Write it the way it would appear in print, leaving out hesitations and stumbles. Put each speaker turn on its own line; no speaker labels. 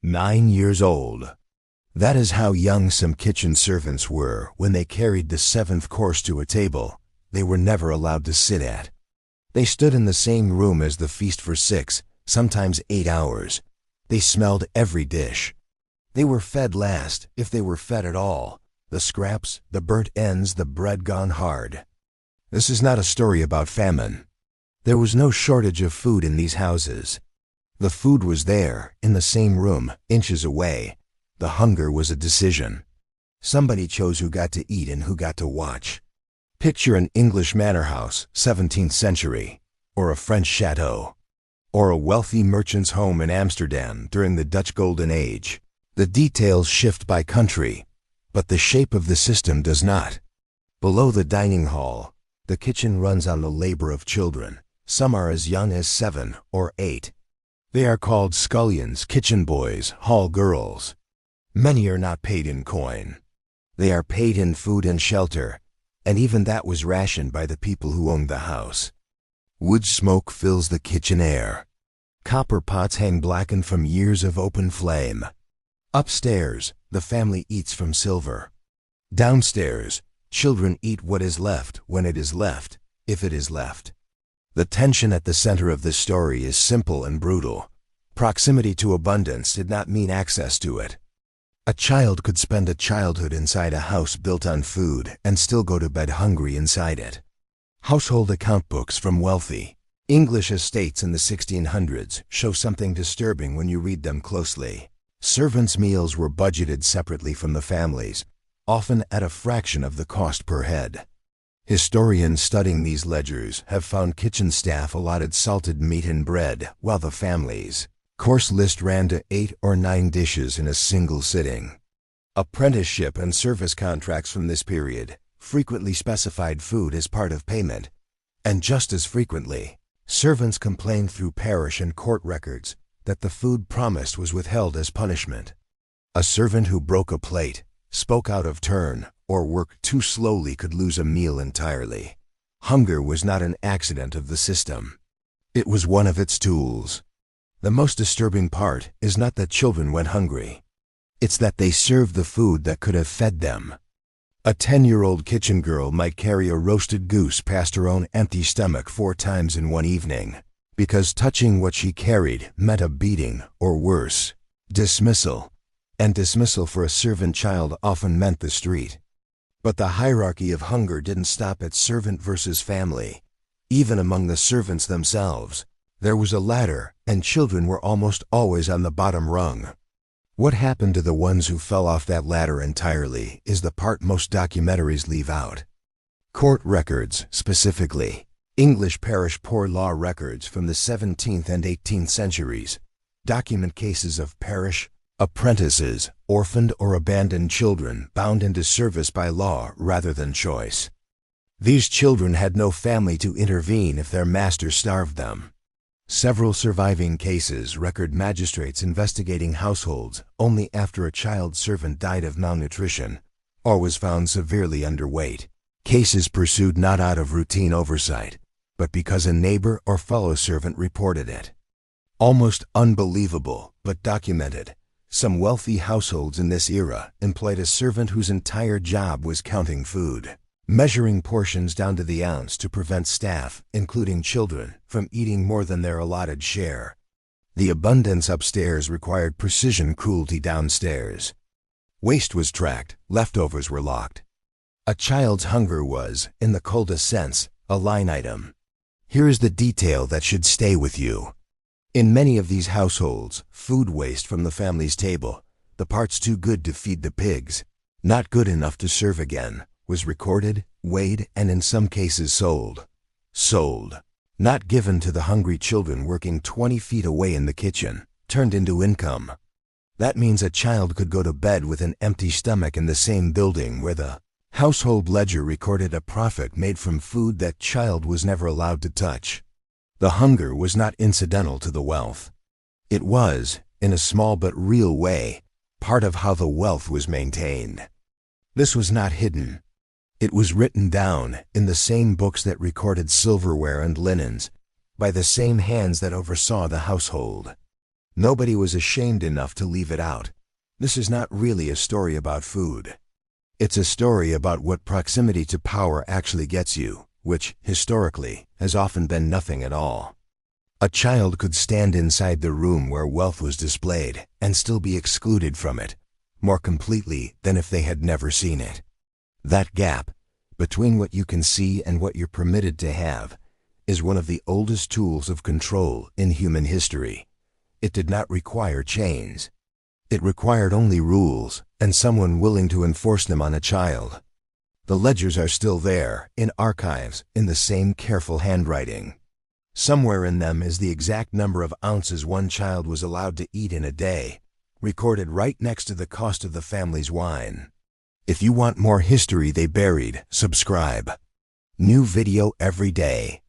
9 years old. That is how young some kitchen servants were when they carried the 7th course to a table they were never allowed to sit at. They stood in the same room as the feast for 6, sometimes 8 hours. They smelled every dish. They were fed last, if they were fed at all. The scraps, the burnt ends, the bread gone hard. This is not a story about famine. There was no shortage of food in these houses. The food was there, in the same room, inches away. The hunger was a decision. Somebody chose who got to eat and who got to watch. Picture an English manor house, 17th century, or a French chateau, or a wealthy merchant's home in Amsterdam during the Dutch Golden Age. The details shift by country, but the shape of the system does not. Below the dining hall, the kitchen runs on the labor of children. Some are as young as 7 or 8. They are called scullions, kitchen boys, hall girls. Many are not paid in coin. They are paid in food and shelter, and even that was rationed by the people who owned the house. Wood smoke fills the kitchen air. Copper pots hang blackened from years of open flame. Upstairs, the family eats from silver. Downstairs, children eat what is left when it is left, if it is left. The tension at the center of this story is simple and brutal. Proximity to abundance did not mean access to it. A child could spend a childhood inside a house built on food and still go to bed hungry inside it. Household account books from wealthy English estates in the 1600s show something disturbing when you read them closely. Servants' meals were budgeted separately from the families, often at a fraction of the cost per head. Historians studying these ledgers have found kitchen staff allotted salted meat and bread, while the families' course list ran to 8 or 9 dishes in a single sitting. Apprenticeship and service contracts from this period frequently specified food as part of payment, and just as frequently, servants complained through parish and court records that the food promised was withheld as punishment. A servant who broke a plate, spoke out of turn, or worked too slowly could lose a meal entirely. Hunger was not an accident of the system. It was one of its tools. The most disturbing part is not that children went hungry. It's that they served the food that could have fed them. A 10-year-old kitchen girl might carry a roasted goose past her own empty stomach 4 times in one evening, because touching what she carried meant a beating, or worse, dismissal. And dismissal for a servant child often meant the street. But the hierarchy of hunger didn't stop at servant versus family. Even among the servants themselves, there was a ladder, and children were almost always on the bottom rung. What happened to the ones who fell off that ladder entirely is the part most documentaries leave out. Court records, specifically, English parish poor law records from the 17th and 18th centuries, document cases of parish apprentices, orphaned or abandoned children bound into service by law rather than choice. These children had no family to intervene if their master starved them. Several surviving cases record magistrates investigating households only after a child servant died of malnutrition or was found severely underweight. Cases pursued not out of routine oversight, but because a neighbor or fellow servant reported it. Almost unbelievable, but documented. Some wealthy households in this era employed a servant whose entire job was counting food, measuring portions down to the ounce to prevent staff, including children, from eating more than their allotted share. The abundance upstairs required precision cruelty downstairs. Waste was tracked, leftovers were locked. A child's hunger was, in the coldest sense, a line item. Here is the detail that should stay with you. In many of these households, food waste from the family's table, the parts too good to feed the pigs, not good enough to serve again, was recorded, weighed, and in some cases sold. Sold. Not given to the hungry children working 20 feet away in the kitchen, turned into income. That means a child could go to bed with an empty stomach in the same building where the household ledger recorded a profit made from food that child was never allowed to touch. The hunger was not incidental to the wealth. It was, in a small but real way, part of how the wealth was maintained. This was not hidden. It was written down in the same books that recorded silverware and linens, by the same hands that oversaw the household. Nobody was ashamed enough to leave it out. This is not really a story about food. It's a story about what proximity to power actually gets you, which, historically, has often been nothing at all. A child could stand inside the room where wealth was displayed and still be excluded from it, more completely than if they had never seen it. That gap, between what you can see and what you're permitted to have, is one of the oldest tools of control in human history. It did not require chains. It required only rules and someone willing to enforce them on a child. The ledgers are still there, in archives, in the same careful handwriting. Somewhere in them is the exact number of ounces one child was allowed to eat in a day, recorded right next to the cost of the family's wine. If you want more history they buried, subscribe. New video every day.